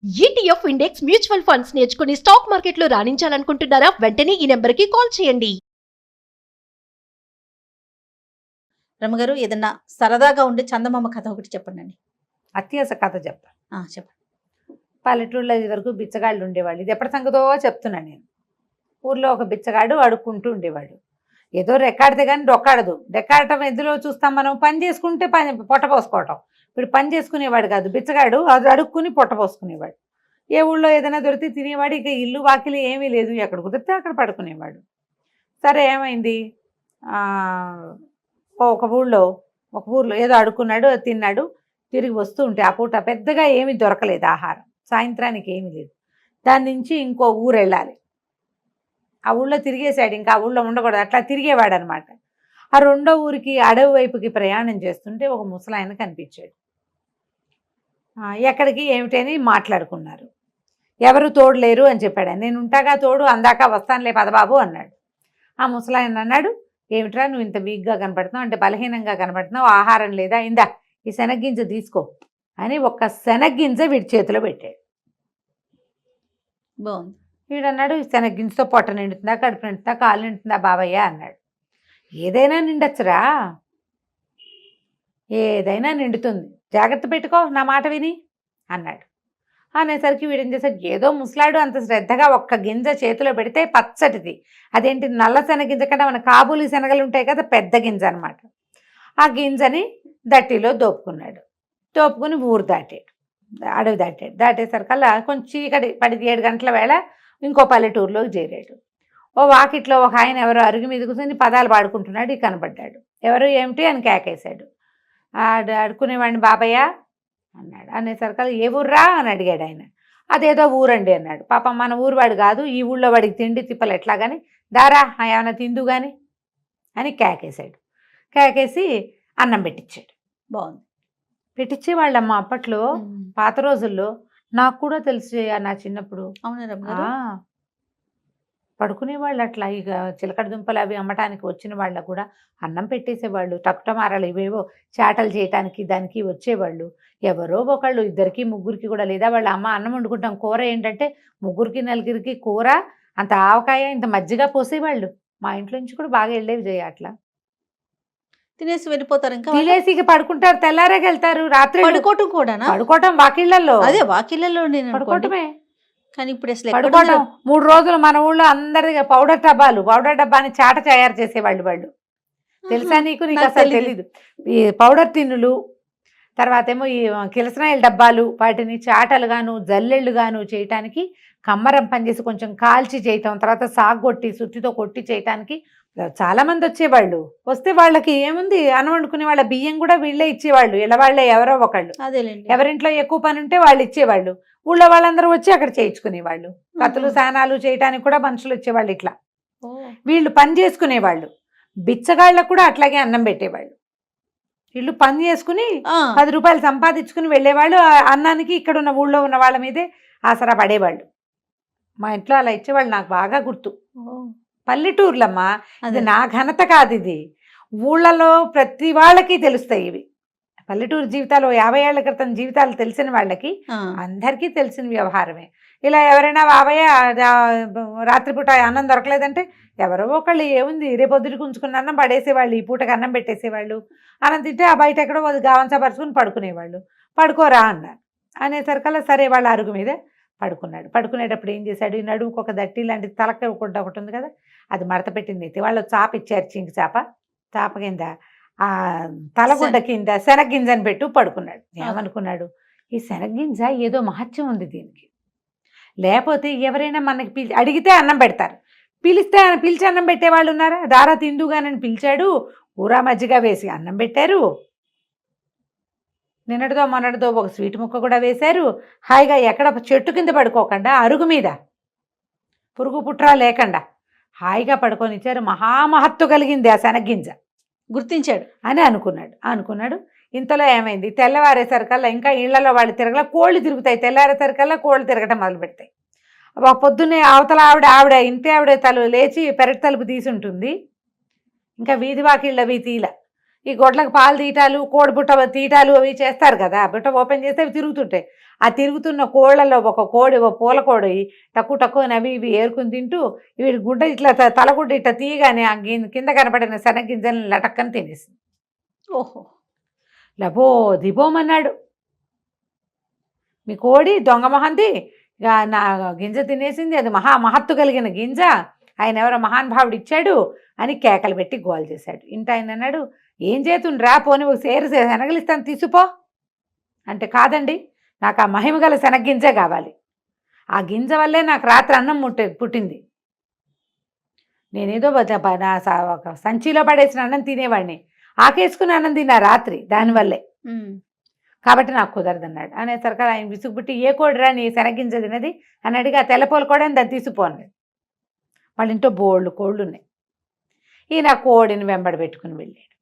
ETF index mutual funds నేర్చుకుని stock మార్కెట్లో రాణించాలనుకుంటున్నారా? వెంటనే ఈ నెంబర్కి కాల్ చేయండి. రమగారు ఏదన్నా సరదాగా ఉండే చందమామ కథ ఒకటి చెప్పండి. అత్యాస కథ చెప్తా. చెప్పండి. పల్లెటూరులో ఇది వరకు బిచ్చగాళ్ళు ఉండేవాళ్ళు. ఇది ఎప్పటి సంగతో చెప్తున్నాను నేను. ఊర్లో ఒక బిచ్చగాడు అడుక్కుంటూ ఉండేవాడు. ఏదో రెక్కాడితే కానీ డొక్కాడదు. రెక్కాడటం ఎందులో చూస్తాం మనం? పని చేసుకుంటే పొట్ట పోసుకోవటం. ఇప్పుడు పని చేసుకునేవాడు కాదు బిచ్చగాడు, అది అడుక్కుని పొట్ట పోసుకునేవాడు. ఏ ఊళ్ళో ఏదైనా దొరికితే తినేవాడు. ఇక ఇల్లు వాకిలి ఏమీ లేదు, ఎక్కడ కుదిరితే అక్కడ పడుకునేవాడు. సరే ఏమైంది, ఒక ఊళ్ళో ఏదో అడుక్కున్నాడు, తిన్నాడు. తిరిగి వస్తూ ఉంటే ఆ పూట పెద్దగా ఏమీ దొరకలేదు ఆహారం. సాయంత్రానికి ఏమీ లేదు. దాని నుంచి ఇంకో ఊరు వెళ్ళాలి. ఆ ఊళ్ళో తిరిగేశాడు, ఇంకా ఆ ఊళ్ళో ఉండకూడదు, అట్లా తిరిగేవాడు అనమాట. ఆ రెండో ఊరికి అడవి వైపుకి ప్రయాణం చేస్తుంటే ఒక ముసలాయన కనిపించాడు. ఎక్కడికి ఏమిటని మాట్లాడుకున్నారు. ఎవరు తోడు లేరు అని చెప్పాడు. నేను ఉంటాగా తోడు, అందాక వస్తానులే పదబాబు అన్నాడు. ఆ ముసలాయన అన్నాడు, ఏమిట్రా నువ్వు ఇంత వీక్గా కనపడుతున్నావు, అంటే బలహీనంగా కనపడుతున్నావు, ఆహారం లేదా, ఇందా ఈ శనగ్గింజ తీసుకో అని ఒక్క శనగ్గింజ వీడి చేతిలో పెట్టాడు. బాగుంది. వీడన్నాడు, శనగ్గింజతో పొట్ట నిండుతుందా, కడుపు నిండుతుందా, కాలు నిండుతుందా బాబయ్య అన్నాడు. ఏదైనా నిండొచ్చురా, ఏదైనా నిండుతుంది, జాగ్రత్త పెట్టుకో నా మాట విని అన్నాడు. అనేసరికి వీడేం చేశాడు, ఏదో ముసలాడు అంత శ్రద్ధగా ఒక్క గింజ చేతిలో పెడితే పచ్చటిది, అదేంటి నల్ల శనగింజ కంటే మన కాబూలి శనగలు ఉంటాయి కదా, పెద్ద గింజ అనమాట. ఆ గింజని దట్టిలో దోపుకున్నాడు. దోపుకుని ఊరు దాటాడు, అడవి దాటాడు. దాటేసరికల్లా కొంచెం చీకటి పడి 7 గంటల వేళ ఇంకో పల్లెటూరులోకి చేరాడు. ఓ వాకిట్లో ఒక ఆయన ఎవరో అరుగు మీద కూర్చొని పదాలు పాడుకుంటున్నాడు. కనబడ్డాడు. ఎవరు ఏమిటి అని కేకేశాడు. అడుక్కునేవాడిని బాబయ్య అన్నాడు. అనేసరికల్లా ఏ ఊర్రా అని అడిగాడు ఆయన. అదేదో ఊరండి అన్నాడు. పాపం మన ఊరు వాడు కాదు, ఈ ఊళ్ళో వాడికి తిండి తిప్పలు ఎట్లా కానీ, దారా ఏమైనా తిందు కానీ అని కేకేశాడు. కేకేసి అన్నం పెట్టించాడు. బాగుంది. పెట్టించేవాళ్ళమ్మ అప్పట్లో, పాత రోజుల్లో. నాకు కూడా తెలుసు నా చిన్నప్పుడు. అవునా? పడుకునేవాళ్ళు అట్లా. ఇక చిలకడ దుంపలు అవి అమ్మటానికి వచ్చిన వాళ్ళకు కూడా అన్నం పెట్టేసేవాళ్ళు. టకుటమారాలు ఇవేవో చాటలు చేయటానికి దానికి వచ్చేవాళ్ళు. ఎవరో ఒకళ్ళు, 2కి 3కి కూడా, లేదా వాళ్ళ అమ్మ అన్నం వండుకుంటాం, కూర ఏంటంటే 3కి 4కి కూర, అంత ఆవకాయ, ఇంత మజ్జిగ పోసేవాళ్ళు. మా ఇంట్లో నుంచి కూడా బాగా వెళ్ళేవి చేయ అట్లా. తినేసి వెళ్ళిపోతారు. ఇంకా తినేసి ఇక పడుకుంటారు, తెల్లారేకి వెళ్తారు. రాత్రి పడుకోవటం కూడా, పడుకోవటం వాకిళ్లలో. అదే వాకిళ్లలో పడుకోవటమే. కానీ ఇప్పుడు అసలు పడుకోవటం 3 రోజులు మన ఊళ్ళో అందరిగా పౌడర్ డబ్బాని చాట తయారు చేసేవాళ్ళు వాళ్ళు. తెలుసా నీకు? నీకు అసలు తెలీదు. ఈ పౌడర్ తిన్నులు, తర్వాత ఏమో ఈ కిరసనాయిల డబ్బాలు, వాటిని చాటలుగాను జల్లెళ్ళుగాను చేయటానికి కమ్మరం పనిచేసి కొంచెం కాల్చి చేయటం, తర్వాత సాగొట్టి సుత్తితో కొట్టి చేయటానికి చాలా మంది వచ్చేవాళ్ళు. వస్తే వాళ్ళకి ఏముంది, అన్నం వండుకునే వాళ్ళ బియ్యం కూడా వీళ్ళే ఇచ్చేవాళ్ళు. ఇలా వాళ్ళే ఎవరో ఒకళ్ళు. అదేలేండి. ఎవరింట్లో ఎక్కువ పని ఉంటే వాళ్ళు ఇచ్చేవాళ్ళు. ఊళ్ళో వాళ్ళందరూ వచ్చి అక్కడ చేయించుకునేవాళ్ళు. కత్తులు సానాలు చేయటానికి కూడా మనుషులు వచ్చేవాళ్ళు. ఇట్లా వీళ్ళు పని చేసుకునేవాళ్ళు. బిచ్చగాళ్ళకు కూడా అట్లాగే అన్నం పెట్టేవాళ్ళు. వీళ్ళు పని చేసుకుని 10 రూపాయలు సంపాదించుకుని వెళ్ళేవాళ్ళు. అన్నానికి ఇక్కడ ఉన్న ఊళ్ళో ఉన్న వాళ్ళ మీదే ఆసరా పడేవాళ్ళు. మా ఇంట్లో అలా ఇచ్చేవాళ్ళు. నాకు బాగా గుర్తు. పల్లెటూర్లమ్మా, ఇది నా ఘనత కాదు, ఇది ఊళ్ళలో ప్రతి వాళ్ళకి తెలుస్తాయి ఇవి. పల్లెటూరు జీవితాలు 50 ఏళ్ల క్రితం జీవితాలు తెలిసిన వాళ్ళకి అందరికీ తెలిసిన వ్యవహారమే. ఇలా ఎవరైనా బాబయ్య రాత్రిపూట అన్నం దొరకలేదంటే ఎవరో ఒకళ్ళు, ఏముంది రేపొద్దుటికి ఉంచుకున్న అన్నం పడేసేవాళ్ళు, ఈ పూటకి అన్నం పెట్టేసేవాళ్ళు. అన్నం తింటే ఆ బయట ఎక్కడో గావంచపరుచుకుని పడుకునేవాళ్ళు. పడుకోరా అన్నారు. అనేసరికల్లా సరే వాళ్ళ అరుగు మీద పడుకున్నాడు. పడుకునేటప్పుడు ఏం చేశాడు, ఈ నడుముకు ఒక దట్టి లాంటి తలక ఒకటి ఉంది కదా, అది మడత పెట్టింది. వాళ్ళు చాప ఇచ్చారు, చింకి చాప కింద ఆ తలగుడ్డ కింద శనగ్గింజని పెట్టు పడుకున్నాడు. ఏమనుకున్నాడు, ఈ శనగ్గింజ ఏదో మహత్యం ఉంది దీనికి, లేకపోతే ఎవరైనా మనకి అడిగితే అన్నం పెడతారు, పిలిచి అన్నం పెట్టేవాళ్ళు ఉన్నారా? దారా తిందుగానని పిలిచాడు, ఊరా మజ్జిగ వేసి అన్నం పెట్టారు. నిన్నటితో మొన్నటితో ఒక స్వీట్ ముక్క కూడా వేశారు. హాయిగా ఎక్కడ చెట్టు కింద పడుకోకుండా అరుగు మీద పురుగు పుట్రా లేకుండా హాయిగా పడుకొనిచ్చారు. మహామహత్తు కలిగింది ఆ శనగ్గింజ. గుర్తించాడు అని అనుకున్నాడు. ఇంతలో ఏమైంది, తెల్లవారేసరికల్లా ఇంకా ఇళ్లలో వాళ్ళు తిరగల, కోళ్ళు తిరుగుతాయి. తెల్లారేసరికల్లా కోళ్ళు తిరగటం మొదలు పెడతాయి. పొద్దున్నే అవతల ఆవిడ ఇంటి ఆవిడ లేచి పెరటి తలుపు తీసి ఉంటుంది. ఇంకా వీధి వాకిళ్ళవి తీల. ఈ గొడ్లకు పాలు తీయటాలు కోడిబుట్ట తీయటాలు అవి చేస్తారు కదా, బుట్ట ఓపెన్ చేస్తే అవి తిరుగుతుంటాయి. ఆ తిరుగుతున్న కోళ్ళలో ఒక కోడి, ఒక పూల కోడి తక్కువ తక్కువ అవి ఇవి ఏరుకుని తింటూ వీడి గుడ్డ ఇట్లా తలగుడ్డ ఇట్లా తీయగానే ఆ కింద కనపడిన శనగింజలను లటక్కని తినేసింది. ఓహో. లబో దిబోమన్నాడు, మీ కోడి దొంగ మొహంది ఇక నా గింజ తినేసింది, అది మహత్తు కలిగిన గింజ, ఆయన ఎవరో మహానుభావుడు ఇచ్చాడు అని కేకలు పెట్టి గోల్ చేశాడు. ఇంట ఆయన అన్నాడు, ఏం చేతుండ్రా, పోనీ ఒక సేరు శనగలిస్తాను తీసుకో అంటే, కాదండి నాకు ఆ మహిమ గల శనగ్గింజే కావాలి, ఆ గింజ వల్లే నాకు రాత్రి అన్నం పుట్టింది, నేనేదో ఒక సంచిలో పడేసిన అన్నం తినేవాడిని, ఆకేసుకుని అన్నం తిన్నా రాత్రి దానివల్లే, కాబట్టి నాకు కుదరదన్నాడు. అనేసరికి ఆయన విసుగుబుట్టి, ఏ కోడిరా నీ శనగింజ తినది అని అడిగి, ఆ తెల్లపోల కూడా దాన్ని తీసిపోన్నాడు. వాళ్ళ ఇంట్లో బోళ్ళు కోళ్ళు ఉన్నాయి. ఈయన కోడిని వెంబడి పెట్టుకుని వెళ్ళాడు.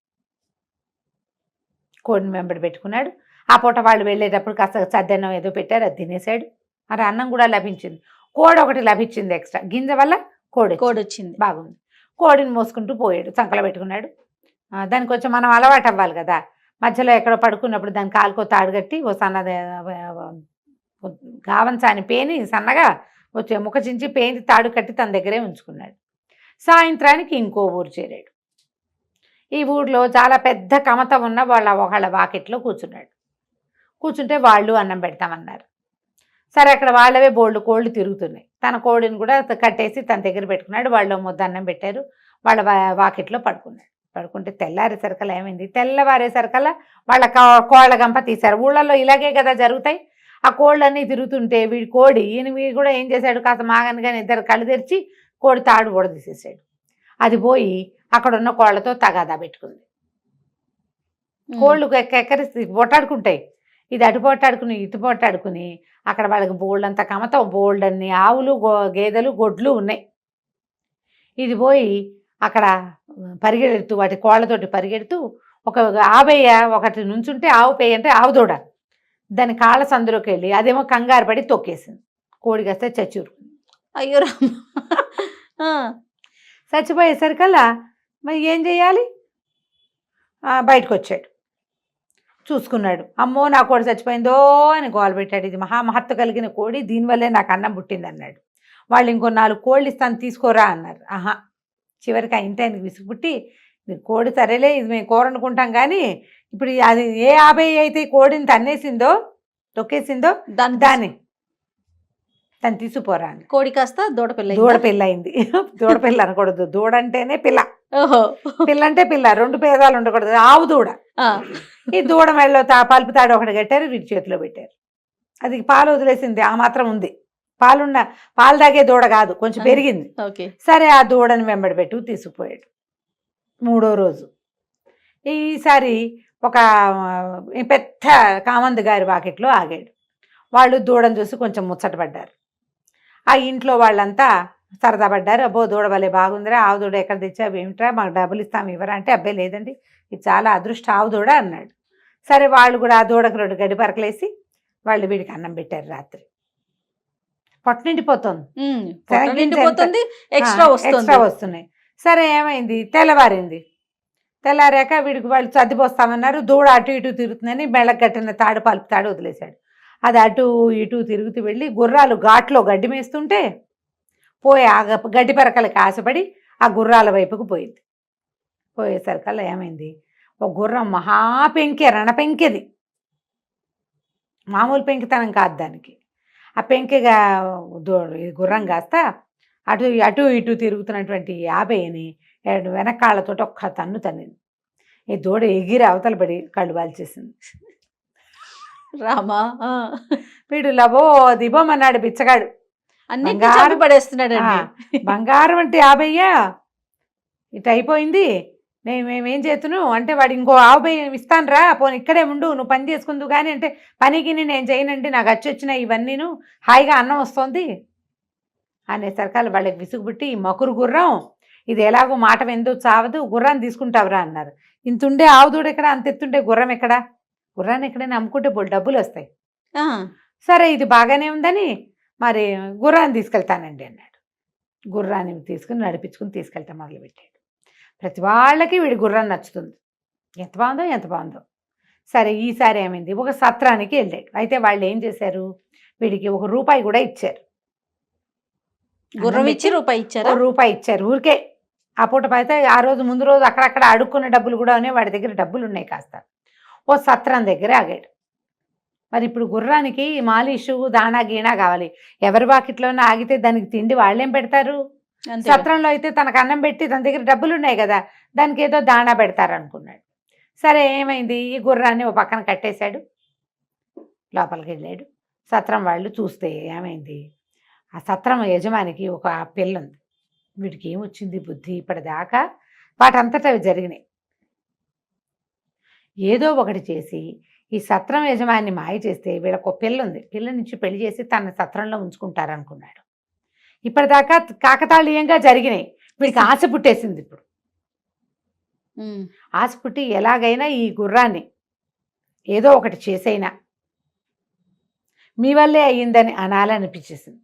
కోడిని వెంబడి పెట్టుకున్నాడు. ఆ పూట వాళ్ళు వెళ్ళేటప్పుడు కాస్త చద్దన్నం ఏదో పెట్టారు, అది తినేశాడు. మరి అన్నం కూడా లభించింది. కోడి ఒకటి లభించింది ఎక్స్ట్రా, గింజ వల్ల కోడి వచ్చింది. బాగుంది. కోడిని మోసుకుంటూ పోయాడు, చంకలో పెట్టుకున్నాడు. దానికి కొంచెం మనం అలవాటు అవ్వాలి కదా, మధ్యలో ఎక్కడో పడుకున్నప్పుడు దాని కాలుకో తాడు కట్టి ఓ సన్నది గావంచాని పేని సన్నగా వచ్చే ముఖ చించి పేని తాడు కట్టి తన దగ్గరే ఉంచుకున్నాడు. సాయంత్రానికి ఇంకో ఊరు చేరాడు. ఈ ఊళ్ళో చాలా పెద్ద కమత ఉన్న ఒకళ్ళ వాకిట్లో కూర్చున్నాడు. కూర్చుంటే వాళ్ళు అన్నం పెడతామన్నారు. సరే, అక్కడ వాళ్ళవే బోళ్ళు కోళ్ళు తిరుగుతున్నాయి. తన కోడిని కూడా కట్టేసి తన దగ్గర పెట్టుకున్నాడు. వాళ్ళు ముద్ద అన్నం పెట్టారు. వాళ్ళ వాకిట్లో పడుకున్నాడు. పడుకుంటే తెల్లారేసరికల్లా ఏమైంది, తెల్లవారేసరికల్లా వాళ్ళ కోళ్ళ గంప తీశారు. ఊళ్ళల్లో ఇలాగే కదా జరుగుతాయి. ఆ కోళ్ళన్నీ తిరుగుతుంటే వీడి కోడి వీడు కూడా ఏం చేశాడు, కాస్త మాగనగానే ఇద్దరు కళ్ళు తెరిచి కోడి తాడు కూడా తీసేసాడు. అది పోయి అక్కడ ఉన్న కోళ్ళతో తగాదా పెట్టుకుంది. కోళ్ళు ఎక్కరిసి పొట్టాడుకుంటాయి. ఇది అటు పొట్టాడుకుని ఇటు పొట్టాడుకుని అక్కడ వాళ్ళకి బోల్డంతా కమతం, బోల్డన్ని ఆవులు గేదెలు గొడ్లు ఉన్నాయి. ఇది పోయి అక్కడ పరిగెడుతూ వాటి కోళ్ళతోటి పరిగెడుతూ ఒక ఆవయ్య ఒకటి నుంచుంటే ఆవు పేయ అంటే ఆవు దూడ దాని కాళ్ళ సందులోకి వెళ్ళి అదేమో కంగారు పడి తొక్కేసింది. కోడి కాస్తే చచ్చూరుకుంది. అయ్యో చచ్చిపోయేసరికల్లా మరి ఏం చేయాలి, బయటకు వచ్చాడు. చూసుకున్నాడు, అమ్మో నా కోడి చచ్చిపోయిందో అని గోల పెట్టాడు. ఇది మహామహత్వ కలిగిన కోడి, దీనివల్లే నాకు అన్నం పుట్టింది అన్నాడు. వాళ్ళు ఇంకో 4 కోళ్ళు ఇస్తాను తీసుకోరా అన్నారు. ఆహా, చివరికి ఆ ఇంటి ఆయనకి విసుగుపుట్టి, కోడి సరేలే ఇది మేము కూర అనుకుంటాం కానీ ఇప్పుడు అది ఏ 50 అయితే కోడిని తన్నేసిందో తొక్కేసిందో దాన్ని తను తీసుకుపోరా అని. కోడి కాస్త దూడపిల్ల అయింది. దూడపిల్ల అనకూడదు, దూడ అంటేనే పిల్ల. ఓహో, పిల్ల అంటే పిల్ల, 2 పేదాలు ఉండకూడదు, ఆవు దూడ. ఈ దూడ మెడలో పలుపు తాడు ఒకటి కట్టారు, వీటి చేతిలో పెట్టారు. అది పాలు వదిలేసింది, ఆ మాత్రం ఉంది. పాలు తాగే దూడ కాదు, కొంచెం పెరిగింది. సరే, ఆ దూడని వెంబడి పెట్టు తీసుకుపోయాడు. 3వ రోజు ఈసారి ఒక పెద్ద కామందు గారి వాకిట్లో ఆగాడు. వాళ్ళు దూడను చూసి కొంచెం ముచ్చటపడ్డారు. ఆ ఇంట్లో వాళ్ళంతా సరదా పడ్డారు. అబ్బో దూడ భలే బాగుందిరా, ఆవు దూడ ఎక్కడ తెచ్చావు, ఏమిట్రా మాకు డబ్బులు ఇస్తాము ఇవ్వరా అంటే, అబ్బాయి లేదండి ఇది చాలా అదృష్ట ఆవు దూడ అన్నాడు. సరే, వాళ్ళు కూడా ఆ దూడకు 2 గడ్డి పరకలేసి వాళ్ళు వీడికి అన్నం పెట్టారు. రాత్రి పొట్ట నిండిపోతుంది, ఎక్స్ట్రా వస్తున్నాయి. సరే, ఏమైంది, తెల్లవారింది. తెల్లారాక వీడికి వాళ్ళు సర్దిపోస్తామన్నారు. దూడ అటు ఇటు తిరుగుతుందని మెళ్ళకు కట్టిన తాడు పలుపు తాడు వదిలేశాడు. అది అటు ఇటు తిరుగుతూ వెళ్ళి గుర్రాలు ఘాట్లో గడ్డి మేస్తుంటే పోయి ఆ గడ్డి పరకలకి ఆశపడి ఆ గుర్రాల వైపుకు పోయింది. పోయేసరికల్లా ఏమైంది, ఒక గుర్రం మహాపెంకె, రణపెంకెది, మామూలు పెంకితనం కాదు దానికి. ఆ పెంకెగా గుర్రం కాస్త అటు అటు ఇటు తిరుగుతున్నటువంటి 50ని వెనకాళ్ళతో ఒక్క తన్ను తన్నింది. ఈ దూడ ఎగిరి అవతల పడి కళ్ళు వాల్చేసింది. రామా, వీడు లబో దిబోమన్నాడు బిచ్చగాడు, అన్ని పడేస్తున్నాడు. బంగారం అంటే 50 ఇటు అయిపోయింది, మేమేం చేతును అంటే, వాడు ఇంకో 50 ఇస్తాను రా, పోనీ ఇక్కడే ఉండు, నువ్వు పని చేసుకుందు కానీ అంటే, పనికి నేను చేయనండి, నాకు వచ్చినాయి ఇవన్నీను, హాయిగా అన్నం వస్తుంది అనేసరికల్ వాళ్ళకి విసుగుబుట్టి, ఈ మకురు గుర్రం ఇది ఎలాగో మాట వెందు చావదు, గుర్రాన్ని తీసుకుంటావురా అన్నారు. ఇంతుండే ఆవుదూడు ఎక్కడ, అంత ఎత్తుండే గుర్రం ఎక్కడ, గుర్రాన్ని ఎక్కడైనా అమ్ముకుంటే డబ్బులు వస్తాయి. సరే, ఇది బాగానే ఉందని మరి గుర్రాన్ని తీసుకెళ్తానండి అన్నాడు. గుర్రాన్ని తీసుకుని నడిపించుకుని తీసుకెళ్తా మొదలుపెట్టాడు. ప్రతి వాళ్ళకి వీడి గుర్రం నచ్చుతుంది. ఎంత బాగుందో ఎంత బాగుందో. సరే ఈసారి ఏమైంది, ఒక సత్రానికి వెళ్ళాడు. అయితే వాళ్ళు ఏం చేశారు, వీడికి ₹1 కూడా ఇచ్చారు. గుర్రం ఇచ్చి రూపాయి ఇచ్చారా? ₹1 ఇచ్చారు ఊరికే. ఆ పూట అయితే ఆ రోజు ముందు రోజు అక్కడక్కడ అడుక్కున్న డబ్బులు కూడా ఉన్నాయి, వాడి దగ్గర డబ్బులు ఉన్నాయి కాస్త. ఓ సత్రం దగ్గర ఆగాడు. మరి ఇప్పుడు గుర్రానికి మాలిషు దాణా గీణా కావాలి. ఎవరి వాకిట్లోనే ఆగితే దానికి తిండి వాళ్ళేం పెడతారు? అంతే. సత్రంలో అయితే తనకు అన్నం పెట్టి తన దగ్గర డబ్బులు ఉన్నాయి కదా, దానికి ఏదో దాణా పెడతారు అనుకున్నాడు. సరే ఏమైంది, ఈ గుర్రాన్ని ఓ పక్కన కట్టేశాడు, లోపలికి వెళ్ళాడు. సత్రం వాళ్ళు చూస్తే ఏమైంది, ఆ సత్రం యజమానికి ఒక పిల్ల ఉంది. వీడికి ఏమొచ్చింది బుద్ధి, ఇప్పటిదాకా వాటంతటా అవి జరిగినాయి. ఏదో ఒకటి చేసి ఈ సత్రం యజమాని మాయ చేస్తే వీళ్ళకు ఒక పిల్ల ఉంది, పిల్ల నుంచి పెళ్లి చేసి తన సత్రంలో ఉంచుకుంటారనుకున్నాడు. ఇప్పటిదాకా కాకతాళీయంగా జరిగినాయి. వీడికి ఆశ పుట్టేసింది. ఇప్పుడు ఆశ పుట్టి ఎలాగైనా ఈ గుర్రాన్ని ఏదో ఒకటి చేసైనా మీ వల్లే అయ్యిందని అనాలనిపించేసింది.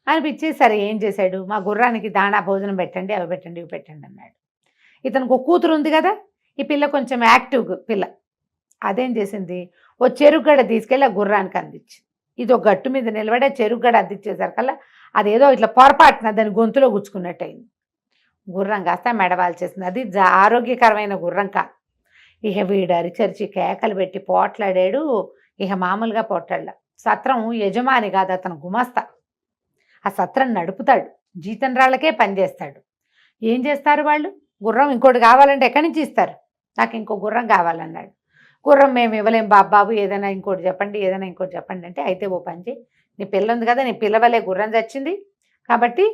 అనిపించి సరే ఏం చేశాడు, మా గుర్రానికి దాణా భోజనం పెట్టండి, అవి పెట్టండి, ఇవి పెట్టండి అన్నాడు. ఇతనికి ఒక కూతురు ఉంది కదా, ఈ పిల్ల కొంచెం యాక్టివ్ పిల్ల. అదేం చేసింది, ఓ చెరుగడ తీసుకెళ్ళి ఆ గుర్రానికి అందించి, ఇది ఒక గట్టు మీద నిలబడే చెరుగడ అందించేసరికల్లా అదేదో ఇట్లా పొరపాటున దాని గొంతులో గుచ్చుకున్నట్టు అయింది. గుర్రం కాస్త మెడవాల్చేసింది. అది ఆరోగ్యకరమైన గుర్రం కాదు. ఇక వీడు అరిచరిచి కేకలు పెట్టి పోట్లాడాడు. ఇక మామూలుగా పోట్లాడ. సత్రం యజమాని కాదు, అతను గుమస్తా. ఆ సత్రం నడుపుతాడు, జీతం రాళ్ళకే పనిచేస్తాడు. ఏం చేస్తారు వాళ్ళు, గుర్రం ఇంకోటి కావాలంటే ఎక్కడి నుంచి ఇస్తారు, నాకు ఇంకో గుర్రం కావాలన్నాడు. గుర్రం మేము ఇవ్వలేం బాబు, ఏదైనా ఇంకోటి చెప్పండి, ఏదైనా ఇంకోటి చెప్పండి అంటే, అయితే ఓ పని చేయి, నీ పిల్ల ఉంది కదా, నీ పిల్లవలే గుర్రం చచ్చింది కాబట్టి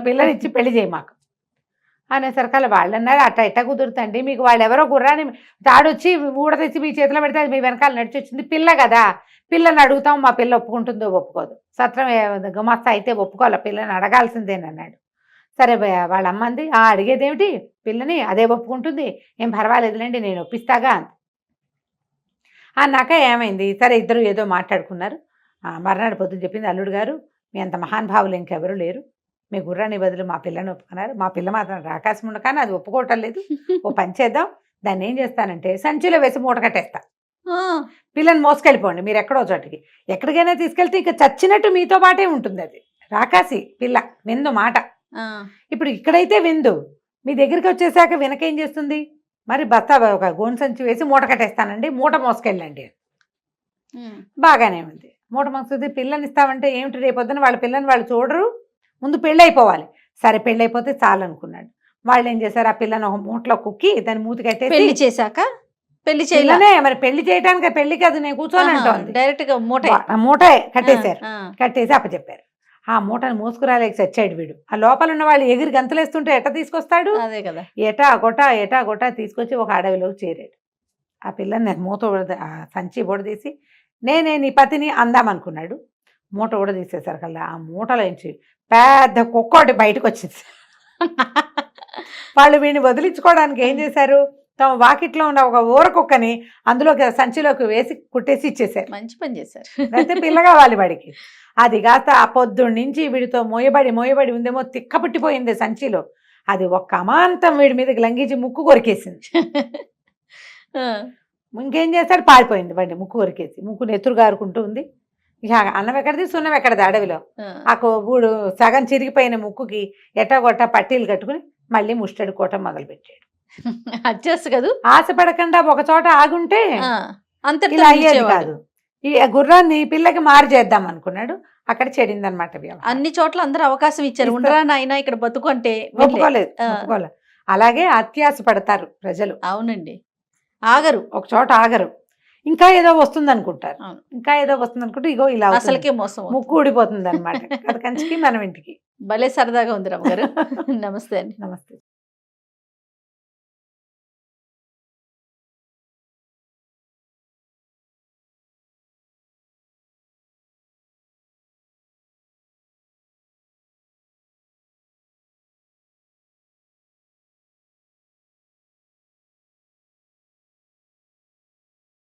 పిల్లనిచ్చి పెళ్లి చేయి మాకు అనేసరికల్లా వాళ్ళు అన్నారు, అట్లా ఎట్టా కుదురుతండి, మీకు వాళ్ళు ఎవరో గుర్రాన్ని తాడొచ్చి ఊడ తెచ్చి మీ చేతిలో పెడితే అది మీ వెనకాల నడిచి వచ్చింది, పిల్ల కదా, పిల్లని అడుగుతాం, మా పిల్ల ఒప్పుకుంటుందో ఒప్పుకోదు, సత్రం గుమస్తా అయితే ఒప్పుకోవాలి, పిల్లని అడగాల్సిందేనన్నాడు. సరే వాళ్ళ అమ్మంది, అడిగేదేమిటి పిల్లని, అదే ఒప్పుకుంటుంది, ఏం పర్వాలేదులేండి నేను ఒప్పిస్తాగా అన్నాక ఏమైంది, సరే ఇద్దరు ఏదో మాట్లాడుకున్నారు. మర్నాడు పొద్దున చెప్పింది, అల్లుడు గారు మీ అంత మహానుభావులు ఇంకెవరూ లేరు, మీ గుర్రాన్ని బదులు మా పిల్లని ఒప్పుకున్నారు, మా పిల్ల మాత్రం రాకాశం ఉండ కానీ అది ఒప్పుకోవటం లేదు, ఓ పని చేద్దాం, దాన్ని ఏం చేస్తానంటే సంచిలో వేసి మూట కట్టేస్తా, పిల్లని మోసుకెళ్ళిపోండి మీరు ఎక్కడో చోటికి, ఎక్కడికైనా తీసుకెళ్తే ఇక చచ్చినట్టు మీతో పాటే ఉంటుంది, అది రాకాసి పిల్ల విందు మాట. ఇప్పుడు ఇక్కడైతే విందు, మీ దగ్గరికి వచ్చేసాక వెనకేం చేస్తుంది, మరి బస్తా ఒక గోను సంచి వేసి మూట కట్టేస్తానండి, మూట మోసుకెళ్ళండి. బాగానే ఉంది, మూట మోసుకుంది. పిల్లని ఇస్తామంటే ఏమిటి, రేపొద్దున వాళ్ళ పిల్లని వాళ్ళు చూడరు, ముందు పెళ్ళి అయిపోవాలి. సరే పెళ్ళి అయిపోతే చాలు అనుకున్నాడు. వాళ్ళు ఏం చేశారు, ఆ పిల్లని ఒక మూటలో కుక్కి దాని మూతి కట్టేసి, పెళ్లి చేశాక పెళ్లి చేయలే మరి పెళ్లి చేయడానికి, పెళ్లి కాదు నేను కూర్చొని అంటోంది, డైరెక్ట్ గా మూట కట్టేశారు. కట్టేసి అప్పచెప్పారు. ఆ మూటను మోసుకురాలేక చచ్చాడు వీడు. ఆ లోపల ఉన్న వాళ్ళు ఎగిరి గంతులేస్తుంటే ఎట్ట తీసుకొస్తాడు, అదే కదా, ఎటా గొట తీసుకొచ్చి ఒక అడవిలోకి చేరాడు. ఆ పిల్లని మూట ఆ సంచి ఊడదీసి నేనే నీ పతిని అందామనుకున్నాడు. మూట ఊడదీసేసరికల్లా ఆ మూటలోంచి పెద్ద కుక్కోటి బయటకు వచ్చింది. వాళ్ళు వీడిని వదిలించుకోవడానికి ఏం చేశారు, తమ వాకిట్లో ఉన్న ఒక ఊర కుక్కని అందులోకి సంచిలోకి వేసి కుట్టేసి ఇచ్చేసారు. మంచి పని చేశారు. అయితే పిల్ల కావాలి వాడికి. అది కాస్త ఆ పొద్దున్న నుంచి వీడితో మోయబడి ఉందేమో, తిక్క పుట్టిపోయింది సంచిలో. అది ఒక్క అమాంతం వీడి మీదకి లంఘించి ముక్కు కొరికేసింది. ఇంకేం చేస్తాడు, పారిపోయింది బండి, ముక్కు కొరికేసి, ముక్కు నెత్తురు గారుకుంటూ ఉంది. ఇక అన్నం ఎక్కడిది సున్నం ఎక్కడిది అడవిలో. ఆ కొవ్వుడు సగం చిరిగిపోయిన ముక్కుకి ఎట్టగొట్ట పట్టీలు కట్టుకుని మళ్ళీ ముష్టడుకోవటం మొదలుపెట్టాడు. అడ్జస్ట్ కదా, ఆశపడకుండా ఒక చోట ఆగుంటే అంత ఇలా అయ్యేది కాదు. ఈ గుర్రాన్ని పిల్లకి మారి చేద్దాం అనుకున్నాడు, అక్కడ చెడిందనమాట. అన్ని చోట్ల అందరూ అవకాశం ఇచ్చారు, ఉండరా నాయన ఇక్కడ బతుకు అంటే ఒప్పుకోలేదు. అలాగే అత్యాశ పడతారు ప్రజలు. అవునండి, ఆగరు, ఒక చోట ఆగరు, ఇంకా ఏదో వస్తుంది అనుకుంటారు, ఇంకా ఏదో వస్తుంది అనుకుంటే ఇగో ఇలా అసలుకే మోసం, ముక్కు ఊడిపోతుంది అనమాట. అది కంచికి మనం ఇంటికి. భలే సరదాగా ఉంది రమ్మగారు. నమస్తే అండి. నమస్తే.